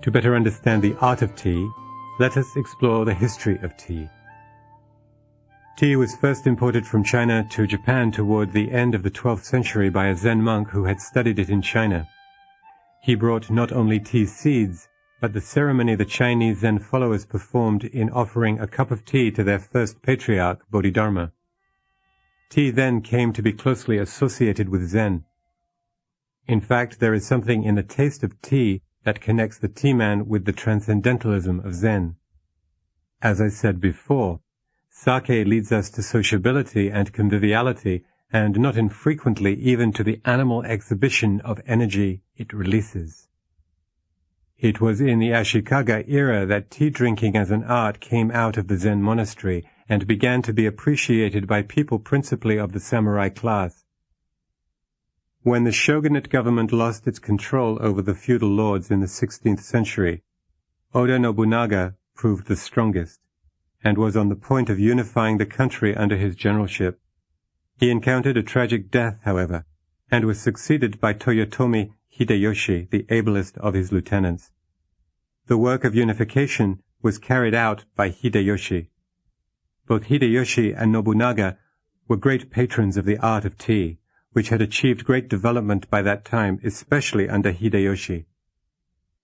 To better understand the art of tea, let us explore the history of tea. Tea was first imported from China to Japan toward the end of the 12th century by a Zen monk who had studied it in China. He brought not only tea seeds, but the ceremony the Chinese Zen followers performed in offering a cup of tea to their first patriarch, Bodhidharma. Tea then came to be closely associated with Zen. In fact, there is something in the taste of tea that connects the tea man with the transcendentalism of Zen. As I said before, sake leads us to sociability and conviviality, and not infrequently even to the animal exhibition of energy it releases. It was in the Ashikaga era that tea drinking as an art came out of the Zen monastery and began to be appreciated by people principally of the samurai class. When the shogunate government lost its control over the feudal lords in the 16th century, Oda Nobunaga proved the strongest, and was on the point of unifying the country under his generalship. He encountered a tragic death, however, and was succeeded by Toyotomi Hideyoshi, the ablest of his lieutenants. The work of unification was carried out by Hideyoshi. Both Hideyoshi and Nobunaga were great patrons of the art of tea, which had achieved great development by that time, especially under Hideyoshi.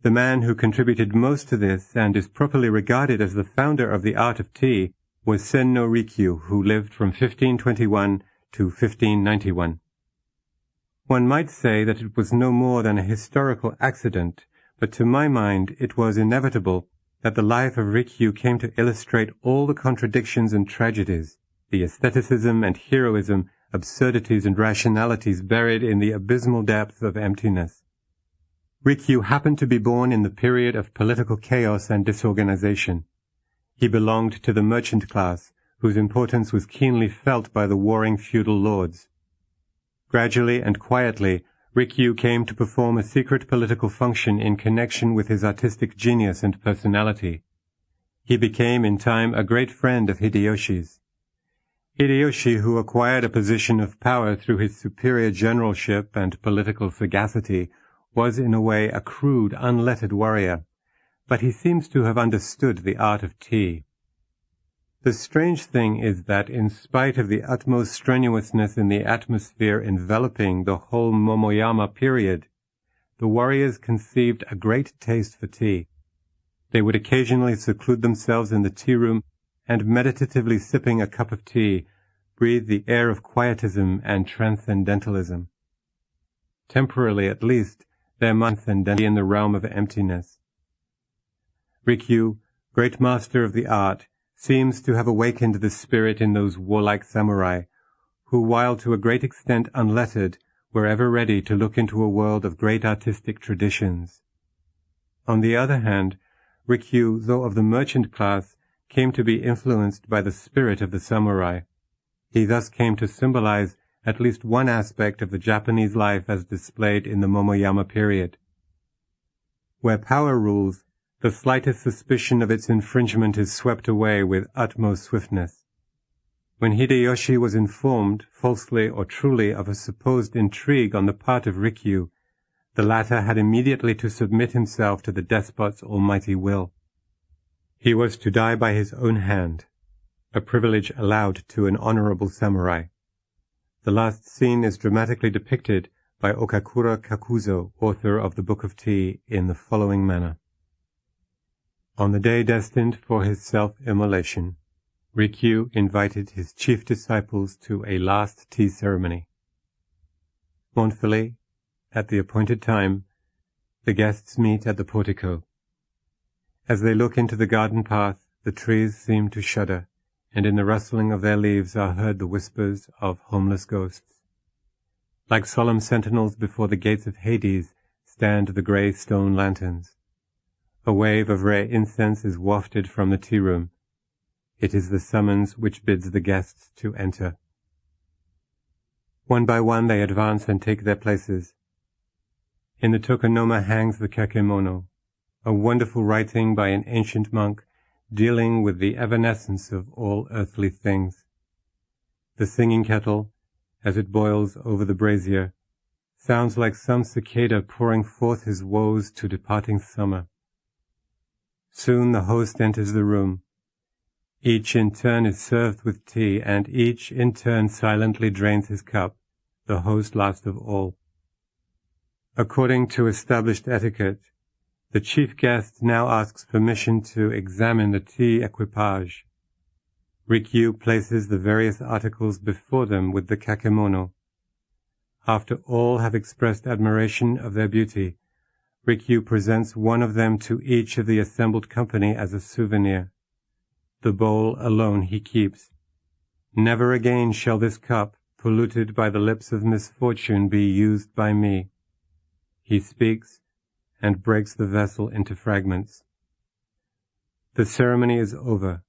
The man who contributed most to this and is properly regarded as the founder of the art of tea was Senno Rikyu, who lived from 1521 to 1591. One might say that it was no more than a historical accident, but to my mind it was inevitable that the life of Rikyu came to illustrate all the contradictions and tragedies, the aestheticism and heroism, absurdities and rationalities buried in the abysmal depths of emptiness. Rikyu happened to be born in the period of political chaos and disorganization. He belonged to the merchant class, whose importance was keenly felt by the warring feudal lords. Gradually and quietly, Rikyu came to perform a secret political function in connection with his artistic genius and personality. He became in time a great friend of Hideyoshi's. Hideyoshi, who acquired a position of power through his superior generalship and political sagacity, was in a way a crude, unlettered warrior, but he seems to have understood the art of tea. The strange thing is that in spite of the utmost strenuousness in the atmosphere enveloping the whole Momoyama period, the warriors conceived a great taste for tea. They would occasionally seclude themselves in the tea-room and, meditatively sipping a cup of tea, breathe the air of quietism and transcendentalism. Temporarily, at least, their minds transcended in the realm of emptiness. Rikyu, great master of the art, seems to have awakened the spirit in those warlike samurai, who, while to a great extent unlettered, were ever ready to look into a world of great artistic traditions. On the other hand, Rikyu, though of the merchant class, came to be influenced by the spirit of the samurai. He thus came to symbolize at least one aspect of the Japanese life as displayed in the Momoyama period. Where power rules, the slightest suspicion of its infringement is swept away with utmost swiftness. When Hideyoshi was informed, falsely or truly, of a supposed intrigue on the part of Rikyu, the latter had immediately to submit himself to the despot's almighty will. He was to die by his own hand, a privilege allowed to an honorable samurai. The last scene is dramatically depicted by Okakura Kakuzo, author of the Book of Tea, in the following manner. On the day destined for his self-immolation, Rikyu invited his chief disciples to a last tea ceremony. Mournfully, at the appointed time, the guests meet at the portico. As they look into the garden path, the trees seem to shudder, and in the rustling of their leaves are heard the whispers of homeless ghosts. Like solemn sentinels before the gates of Hades stand the grey stone lanterns. A wave of rare incense is wafted from the tea-room. It is the summons which bids the guests to enter. One by one they advance and take their places. In the tokonoma hangs the kakemono, a wonderful writing by an ancient monk dealing with the evanescence of all earthly things. The singing kettle, as it boils over the brazier, sounds like some cicada pouring forth his woes to departing summer. Soon the host enters the room. Each in turn is served with tea, and each in turn silently drains his cup, the host last of all. According to established etiquette, the chief guest now asks permission to examine the tea equipage. Rikyu places the various articles before them with the kakemono. After all have expressed admiration of their beauty, Rikyu presents one of them to each of the assembled company as a souvenir. The bowl alone he keeps. Never again shall this cup, polluted by the lips of misfortune, be used by me. He speaks and breaks the vessel into fragments. The ceremony is over.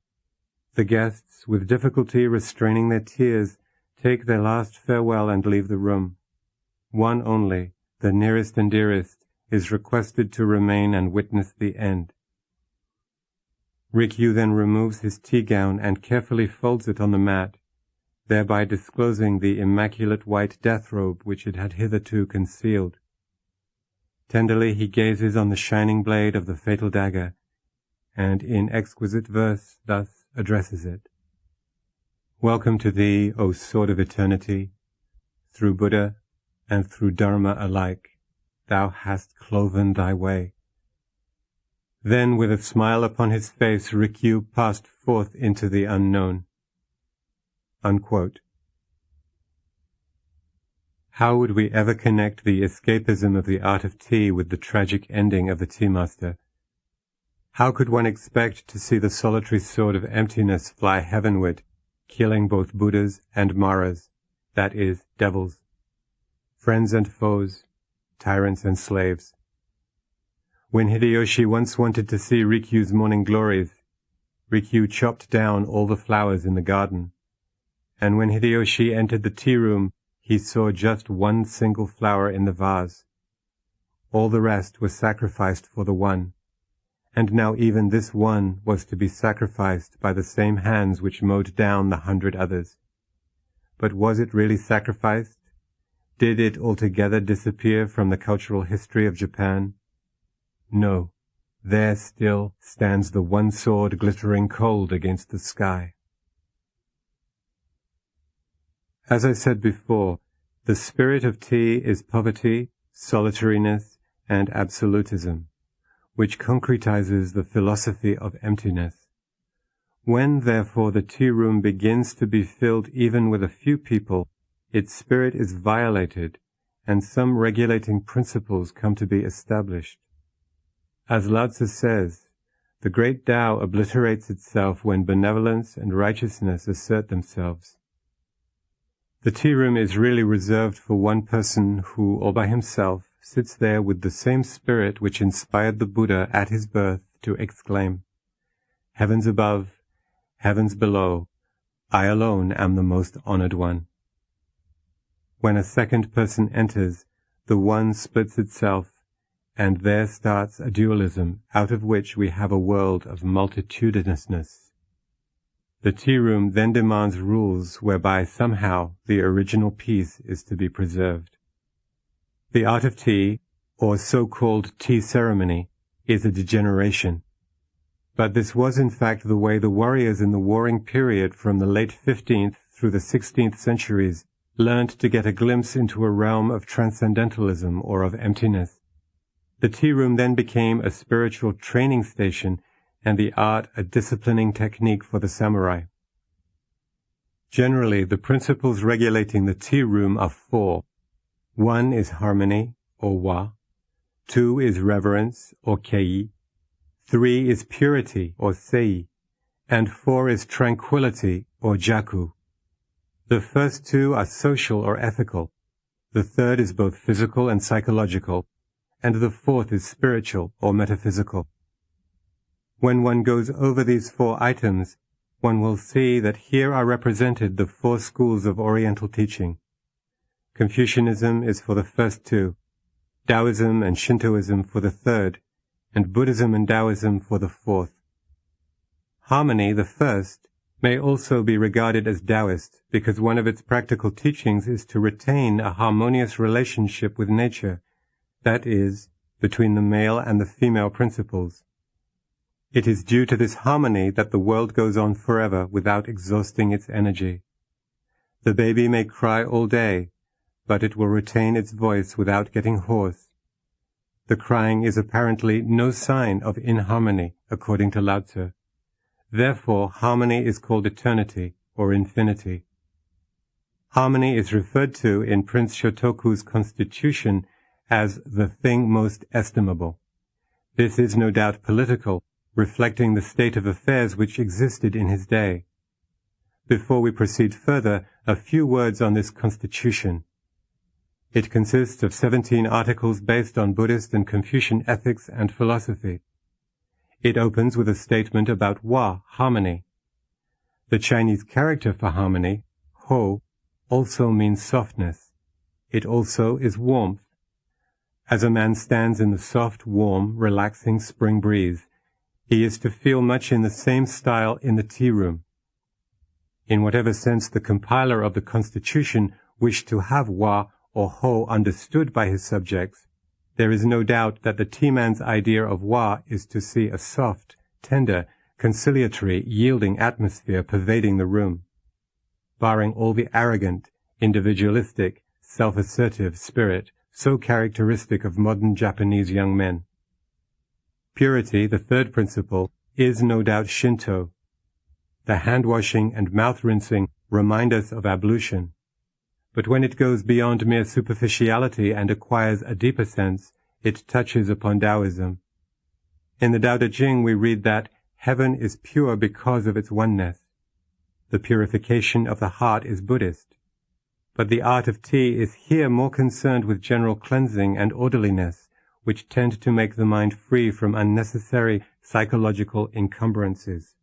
The guests, with difficulty restraining their tears, take their last farewell and leave the room. One only, the nearest and dearest, is requested to remain and witness the end. Rikyu then removes his tea gown and carefully folds it on the mat, thereby disclosing the immaculate white death robe which it had hitherto concealed. Tenderly he gazes on the shining blade of the fatal dagger, and in exquisite verse thus addresses it. Welcome to thee, O sword of eternity. Through Buddha and through Dharma alike, thou hast cloven thy way. Then with a smile upon his face, Rikyu passed forth into the unknown. Unquote. How would we ever connect the escapism of the art of tea with the tragic ending of the tea master? How could one expect to see the solitary sword of emptiness fly heavenward, killing both Buddhas and Maras, that is, devils, friends and foes, tyrants and slaves? When Hideyoshi once wanted to see Rikyu's morning glories, Rikyu chopped down all the flowers in the garden, and when Hideyoshi entered the tea room, he saw just one single flower in the vase. All the rest was sacrificed for the one, and now even this one was to be sacrificed by the same hands which mowed down the 100 others. But was it really sacrificed? Did it altogether disappear from the cultural history of Japan? No, there still stands the one sword glittering cold against the sky. As I said before, the spirit of tea is poverty, solitariness, and absolutism, which concretizes the philosophy of emptiness. When, therefore, the tea room begins to be filled even with a few people, its spirit is violated, and some regulating principles come to be established. As Lao Tzu says, the great Tao obliterates itself when benevolence and righteousness assert themselves. The tea room is really reserved for one person who, all by himself, sits there with the same spirit which inspired the Buddha at his birth to exclaim, "Heavens above, heavens below, I alone am the most honored one." When a second person enters, the one splits itself, and there starts a dualism out of which we have a world of multitudinousness. The tea room then demands rules whereby somehow the original peace is to be preserved. The art of tea, or so-called tea ceremony, is a degeneration. But this was in fact the way the warriors in the warring period from the late 15th through the 16th centuries learned to get a glimpse into a realm of transcendentalism or of emptiness. The tea room then became a spiritual training station, and the art a disciplining technique for the samurai. Generally, the principles regulating the tea room are 4. 1 is harmony, or wa. 2 is reverence, or kei. 3 is purity, or sei. And 4 is tranquility, or jaku. The first 2 are social or ethical. The third is both physical and psychological, and the fourth is spiritual or metaphysical. When one goes over these 4 items, one will see that here are represented the 4 schools of Oriental teaching. Confucianism is for the first 2, Taoism and Shintoism for the third, and Buddhism and Taoism for the 4th. Harmony, the first, may also be regarded as Taoist because one of its practical teachings is to retain a harmonious relationship with nature, that is, between the male and the female principles. It is due to this harmony that the world goes on forever without exhausting its energy. The baby may cry all day, but it will retain its voice without getting hoarse. The crying is apparently no sign of inharmony, according to Lao Tzu. Therefore, harmony is called eternity or infinity. Harmony is referred to in Prince Shotoku's constitution as the thing most estimable. This is no doubt political, reflecting the state of affairs which existed in his day. Before we proceed further, a few words on this constitution. It consists of 17 articles based on Buddhist and Confucian ethics and philosophy. It opens with a statement about Wa, harmony. The Chinese character for harmony, Ho, also means softness. It also is warmth. As a man stands in the soft, warm, relaxing spring breeze, he is to feel much in the same style in the tea room. In whatever sense the compiler of the Constitution wished to have Wa or Ho understood by his subjects, there is no doubt that the tea man's idea of Wa is to see a soft, tender, conciliatory, yielding atmosphere pervading the room, barring all the arrogant, individualistic, self-assertive spirit so characteristic of modern Japanese young men. Purity, the third principle, is no doubt Shinto. The hand-washing and mouth-rinsing remind us of ablution. But when it goes beyond mere superficiality and acquires a deeper sense, it touches upon Taoism. In the Tao Te Ching we read that heaven is pure because of its oneness. The purification of the heart is Buddhist. But the art of tea is here more concerned with general cleansing and orderliness, which tend to make the mind free from unnecessary psychological encumbrances.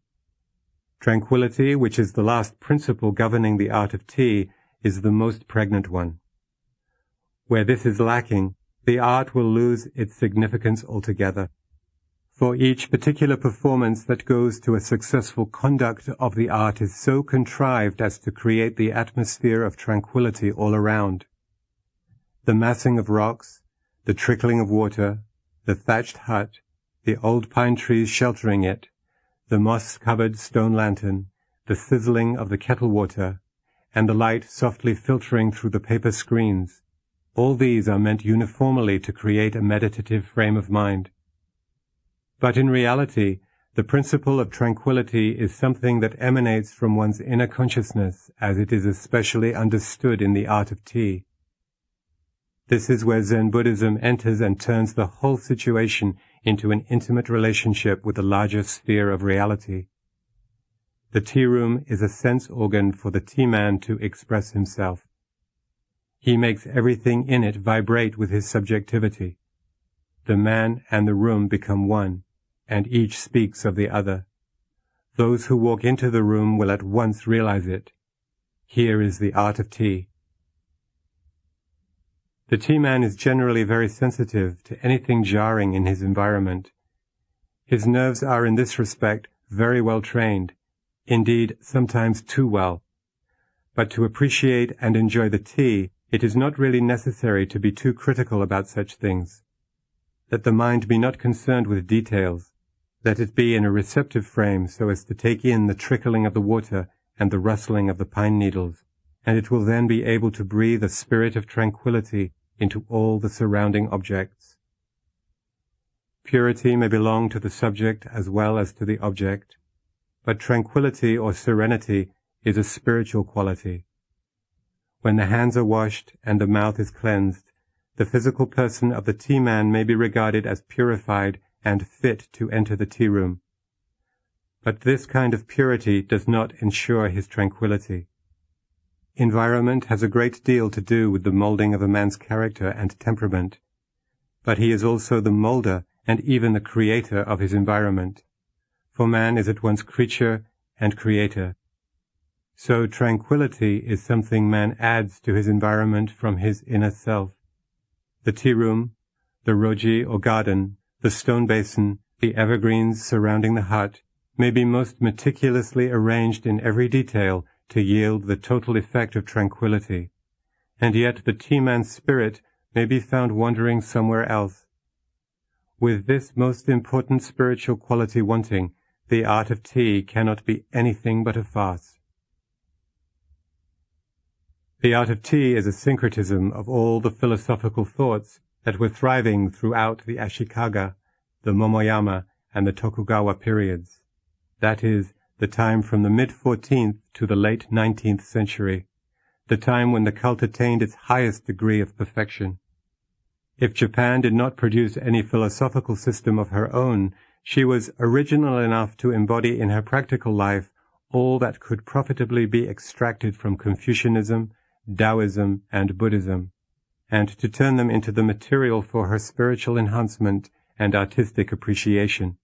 Tranquility, which is the last principle governing the art of tea, is the most pregnant one. Where this is lacking, the art will lose its significance altogether. For each particular performance that goes to a successful conduct of the art is so contrived as to create the atmosphere of tranquility all around. The massing of rocks, the trickling of water, the thatched hut, the old pine trees sheltering it, the moss-covered stone lantern, the sizzling of the kettle water, and the light softly filtering through the paper screens, all these are meant uniformly to create a meditative frame of mind. But in reality, the principle of tranquility is something that emanates from one's inner consciousness as it is especially understood in the art of tea. This is where Zen Buddhism enters and turns the whole situation into an intimate relationship with the larger sphere of reality. The tea room is a sense organ for the tea man to express himself. He makes everything in it vibrate with his subjectivity. The man and the room become one, and each speaks of the other. Those who walk into the room will at once realize it. Here is the art of tea. The tea man is generally very sensitive to anything jarring in his environment. His nerves are in this respect very well trained, indeed sometimes too well. But to appreciate and enjoy the tea, it is not really necessary to be too critical about such things. Let the mind be not concerned with details. Let it be in a receptive frame so as to take in the trickling of the water and the rustling of the pine needles, and it will then be able to breathe a spirit of tranquility into all the surrounding objects. Purity may belong to the subject as well as to the object, but tranquility or serenity is a spiritual quality. When the hands are washed and the mouth is cleansed, the physical person of the tea man may be regarded as purified and fit to enter the tea room. But this kind of purity does not ensure his tranquility. Environment has a great deal to do with the molding of a man's character and temperament, but he is also the molder and even the creator of his environment, for man is at once creature and creator. So tranquility is something man adds to his environment from his inner self. The tea room, the roji or garden, the stone basin, the evergreens surrounding the hut, may be most meticulously arranged in every detail to yield the total effect of tranquility, and yet the tea man's spirit may be found wandering somewhere else. With this most important spiritual quality wanting, the art of tea cannot be anything but a farce. The art of tea is a syncretism of all the philosophical thoughts that were thriving throughout the Ashikaga, the Momoyama, and the Tokugawa periods. That is, the time from the mid-14th to the late 19th century, the time when the cult attained its highest degree of perfection. If Japan did not produce any philosophical system of her own, she was original enough to embody in her practical life all that could profitably be extracted from Confucianism, Taoism, and Buddhism, and to turn them into the material for her spiritual enhancement and artistic appreciation.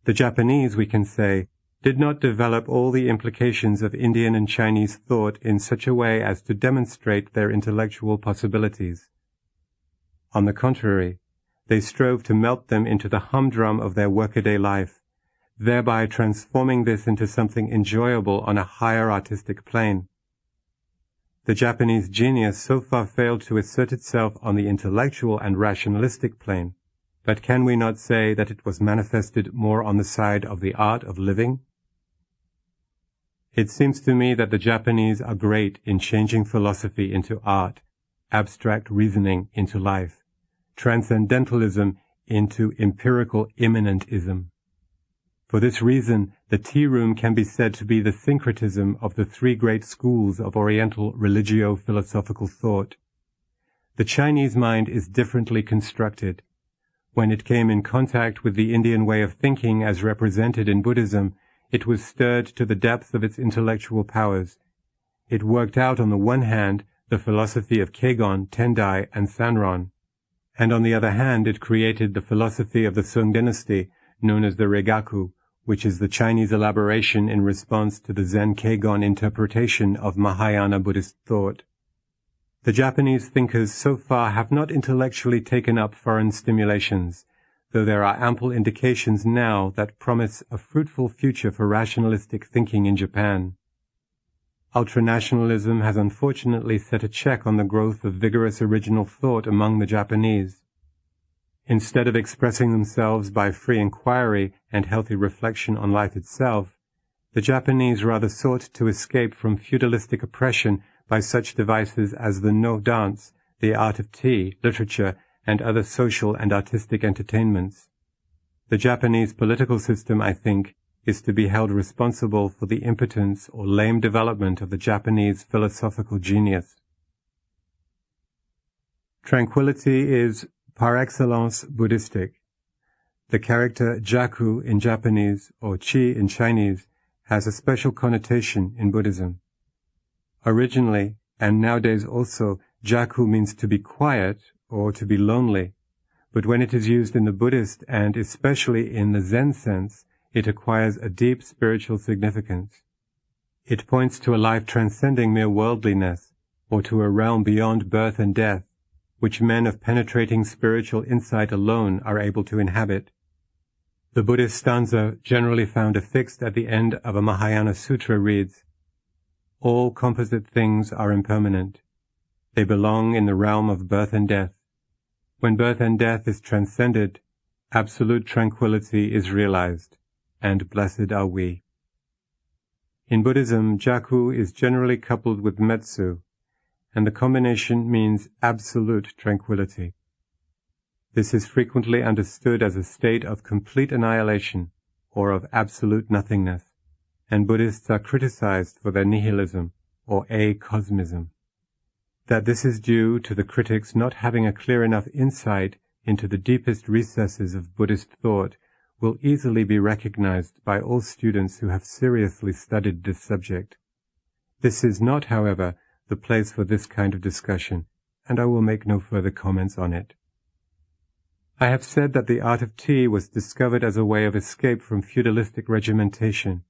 The Japanese, we can say, did not develop all the implications of Indian and Chinese thought in such a way as to demonstrate their intellectual possibilities. On the contrary, they strove to melt them into the humdrum of their workaday life, thereby transforming this into something enjoyable on a higher artistic plane. The Japanese genius so far failed to assert itself on the intellectual and rationalistic plane, but can we not say that it was manifested more on the side of the art of living? It seems to me that the Japanese are great in changing philosophy into art, abstract reasoning into life, transcendentalism into empirical immanentism. For this reason, the tea room can be said to be the syncretism of the three great schools of Oriental religio-philosophical thought. The Chinese mind is differently constructed. When it came in contact with the Indian way of thinking as represented in Buddhism, it was stirred to the depth of its intellectual powers. It worked out on the one hand the philosophy of Kegon, Tendai, and Sanron, and on the other hand it created the philosophy of the Sung dynasty, known as the Regaku, which is the Chinese elaboration in response to the Zen Kegon interpretation of Mahayana Buddhist thought. The Japanese thinkers so far have not intellectually taken up foreign stimulations, though there are ample indications now that promise a fruitful future for rationalistic thinking in Japan. Ultranationalism has unfortunately set a check on the growth of vigorous original thought among the Japanese. Instead of expressing themselves by free inquiry and healthy reflection on life itself, the Japanese rather sought to escape from feudalistic oppression by such devices as the no dance, the art of tea, literature, and other social and artistic entertainments. The Japanese political system, I think, is to be held responsible for the impotence or lame development of the Japanese philosophical genius. Tranquility is par excellence Buddhistic. The character jaku in Japanese or chi in Chinese has a special connotation in Buddhism. Originally, and nowadays also, jaku means to be quiet or to be lonely, but when it is used in the Buddhist and especially in the Zen sense, it acquires a deep spiritual significance. It points to a life transcending mere worldliness, or to a realm beyond birth and death, which men of penetrating spiritual insight alone are able to inhabit. The Buddhist stanza generally found affixed at the end of a Mahayana sutra reads, "All composite things are impermanent. They belong in the realm of birth and death. When birth and death is transcended, absolute tranquility is realized, and blessed are we." In Buddhism, jaku is generally coupled with metsu, and the combination means absolute tranquility. This is frequently understood as a state of complete annihilation, or of absolute nothingness, and Buddhists are criticized for their nihilism, or acosmism. That this is due to the critics not having a clear enough insight into the deepest recesses of Buddhist thought will easily be recognized by all students who have seriously studied this subject. This is not, however, the place for this kind of discussion, and I will make no further comments on it. I have said that the art of tea was discovered as a way of escape from feudalistic regimentation,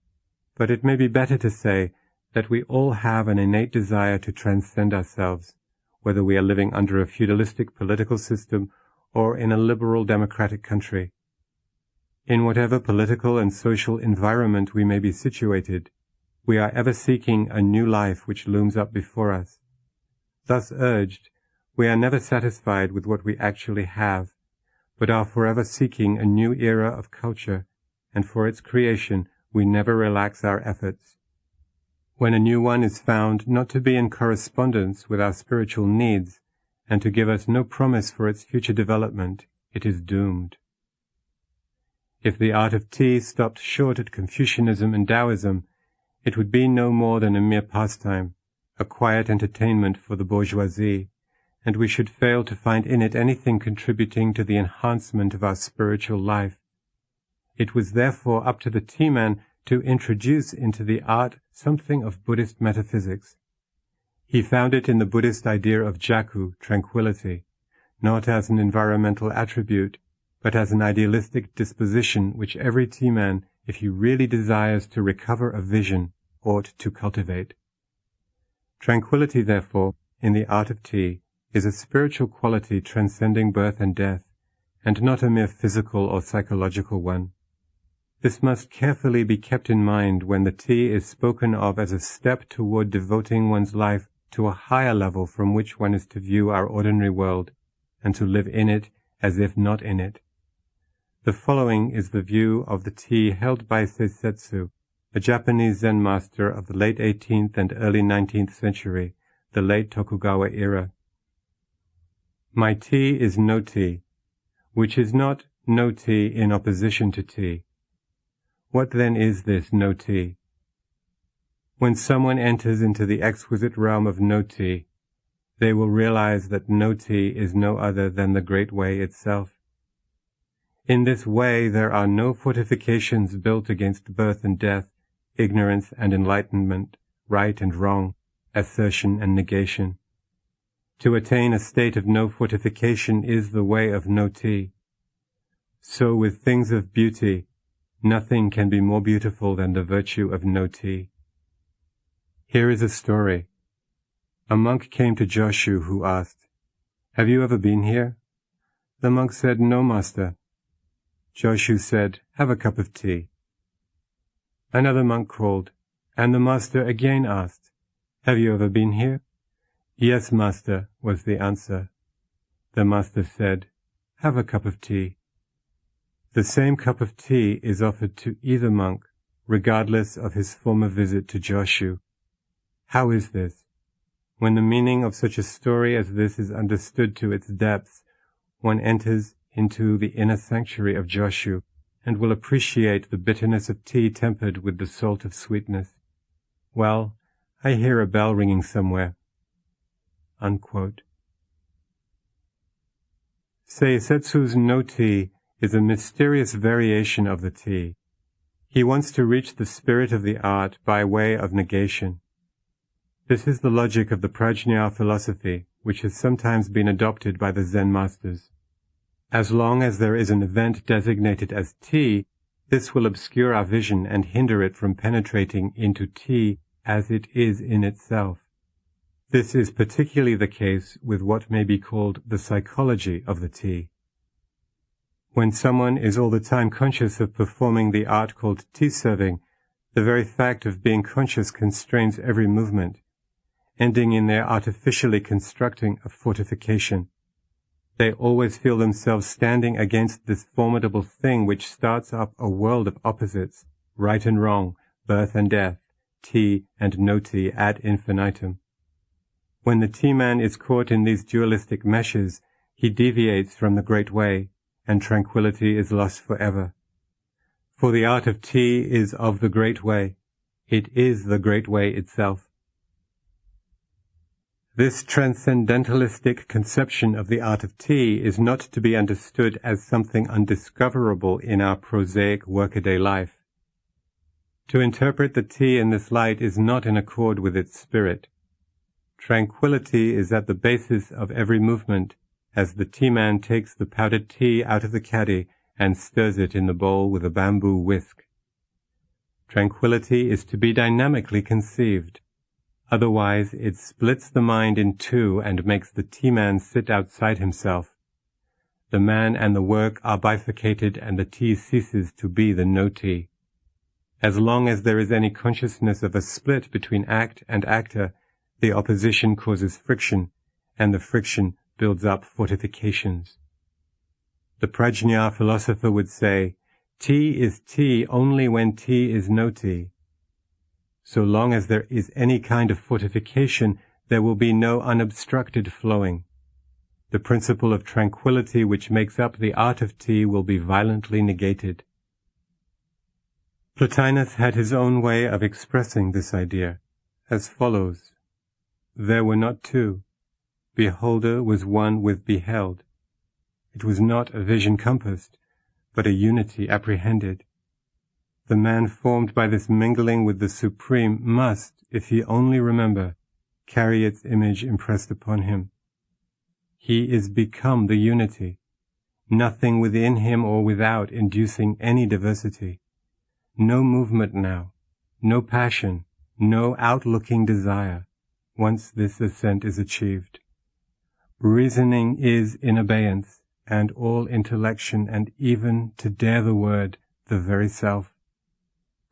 but it may be better to say that we all have an innate desire to transcend ourselves, whether we are living under a feudalistic political system or in a liberal democratic country. In whatever political and social environment we may be situated, we are ever seeking a new life which looms up before us. Thus urged, we are never satisfied with what we actually have, but are forever seeking a new era of culture, and for its creation we never relax our efforts. When a new one is found not to be in correspondence with our spiritual needs, and to give us no promise for its future development, it is doomed. If the art of tea stopped short at Confucianism and Taoism, it would be no more than a mere pastime, a quiet entertainment for the bourgeoisie, and we should fail to find in it anything contributing to the enhancement of our spiritual life. It was therefore up to the tea man to introduce into the art something of Buddhist metaphysics. He found it in the Buddhist idea of jaku, tranquility, not as an environmental attribute, but as an idealistic disposition which every tea man, if he really desires to recover a vision, ought to cultivate. Tranquility, therefore, in the art of tea, is a spiritual quality transcending birth and death, and not a mere physical or psychological one. This must carefully be kept in mind when the tea is spoken of as a step toward devoting one's life to a higher level from which one is to view our ordinary world, and to live in it as if not in it. The following is the view of the tea held by Seisetsu, a Japanese Zen master of the late 18th and early 19th century, the late Tokugawa era. My tea is no tea, which is not no tea in opposition to tea. What then is this no tea? When someone enters into the exquisite realm of no tea, they will realize that no tea is no other than the Great Way itself. In this way there are no fortifications built against birth and death, ignorance and enlightenment, right and wrong, assertion and negation. To attain a state of no fortification is the way of no tea. So with things of beauty, nothing can be more beautiful than the virtue of no tea. Here is a story. A monk came to Joshu who asked, "Have you ever been here?" The monk said, "No, master." Joshu said, "Have a cup of tea." Another monk called, and the master again asked, "Have you ever been here?" "Yes, master," was the answer. The master said, "Have a cup of tea." The same cup of tea is offered to either monk, regardless of his former visit to Joshu. How is this? When the meaning of such a story as this is understood to its depths, one enters into the inner sanctuary of Joshu, and will appreciate the bitterness of tea tempered with the salt of sweetness. Well, I hear a bell ringing somewhere. Unquote. Seisetsu's no tea is a mysterious variation of the tea. He wants to reach the spirit of the art by way of negation. This is the logic of the Prajna philosophy, which has sometimes been adopted by the Zen masters. As long as there is an event designated as tea, this will obscure our vision and hinder it from penetrating into tea as it is in itself. This is particularly the case with what may be called the psychology of the tea. When someone is all the time conscious of performing the art called tea serving, the very fact of being conscious constrains every movement, ending in their artificially constructing a fortification. They always feel themselves standing against this formidable thing which starts up a world of opposites, right and wrong, birth and death, tea and no tea ad infinitum. When the tea man is caught in these dualistic meshes, he deviates from the Great Way, and tranquility is lost forever. For the art of tea is of the Great Way. It is the Great Way itself. This transcendentalistic conception of the art of tea is not to be understood as something undiscoverable in our prosaic workaday life. To interpret the tea in this light is not in accord with its spirit. Tranquility is at the basis of every movement, as the tea man takes the powdered tea out of the caddy and stirs it in the bowl with a bamboo whisk. Tranquility is to be dynamically conceived. Otherwise, it splits the mind in two and makes the tea man sit outside himself. The man and the work are bifurcated and the tea ceases to be the no tea. As long as there is any consciousness of a split between act and actor, the opposition causes friction, and the friction builds up fortifications. The prajna philosopher would say, tea is tea only when tea is no tea. So long as there is any kind of fortification, there will be no unobstructed flowing. The principle of tranquility which makes up the art of tea will be violently negated. Plotinus had his own way of expressing this idea, as follows. There were not two. Beholder was one with beheld. It was not a vision compassed, but a unity apprehended. The man formed by this mingling with the Supreme must, if he only remember, carry its image impressed upon him. He is become the unity, nothing within him or without inducing any diversity. No movement now, no passion, no outlooking desire, once this ascent is achieved. Reasoning is in abeyance, and all intellection, and even, to dare the word, the very self.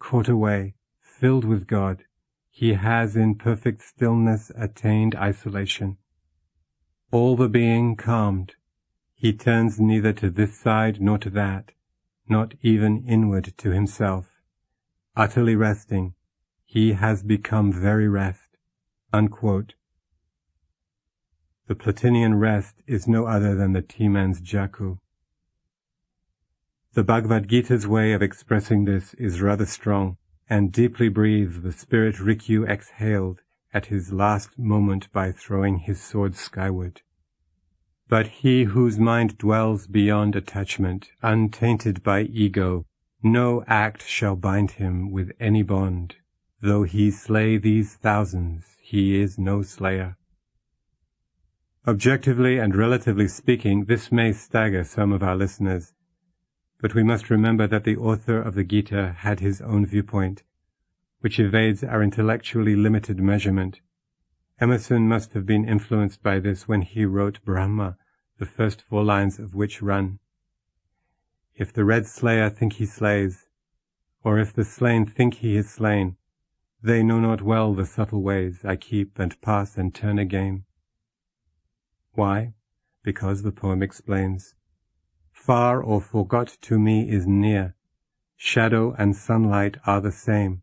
Caught away, filled with God, he has in perfect stillness attained isolation. All the being calmed, he turns neither to this side nor to that, not even inward to himself. Utterly resting, he has become very rest. Unquote. The Platinian rest is no other than the tea-man's jaku. The Bhagavad Gita's way of expressing this is rather strong, and deeply breathes the spirit Rikyu exhaled at his last moment by throwing his sword skyward. But he whose mind dwells beyond attachment, untainted by ego, no act shall bind him with any bond. Though he slay these thousands, he is no slayer. Objectively and relatively speaking, this may stagger some of our listeners, but we must remember that the author of the Gita had his own viewpoint, which evades our intellectually limited measurement. Emerson must have been influenced by this when he wrote Brahma, the first 4 lines of which run, If the red slayer think he slays, or if the slain think he is slain, they know not well the subtle ways I keep and pass and turn again. Why? Because the poem explains, Far or forgot to me is near, shadow and sunlight are the same,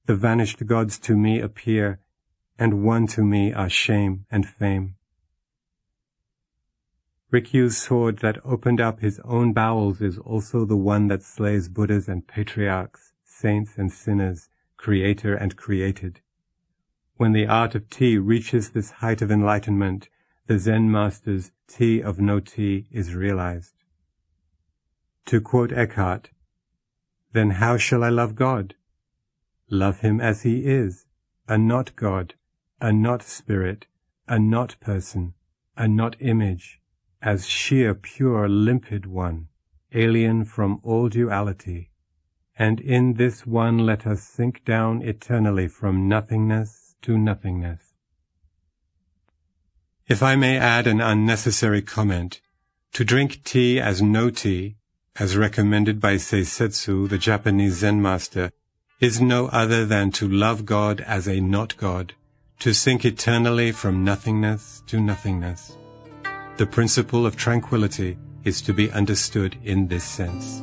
the vanished gods to me appear, and one to me are shame and fame. Rikyu's sword that opened up his own bowels is also the one that slays Buddhas and patriarchs, saints and sinners, creator and created. When the art of tea reaches this height of enlightenment, the Zen master's tea of no tea is realized. To quote Eckhart, Then how shall I love God? Love him as he is, a not God, a not spirit, a not person, a not image, as sheer, pure, limpid one, alien from all duality. And in this one let us sink down eternally from nothingness to nothingness. If I may add an unnecessary comment, to drink tea as no tea, as recommended by Seisetsu, the Japanese Zen master, is no other than to love God as a not God, to sink eternally from nothingness to nothingness. The principle of tranquility is to be understood in this sense.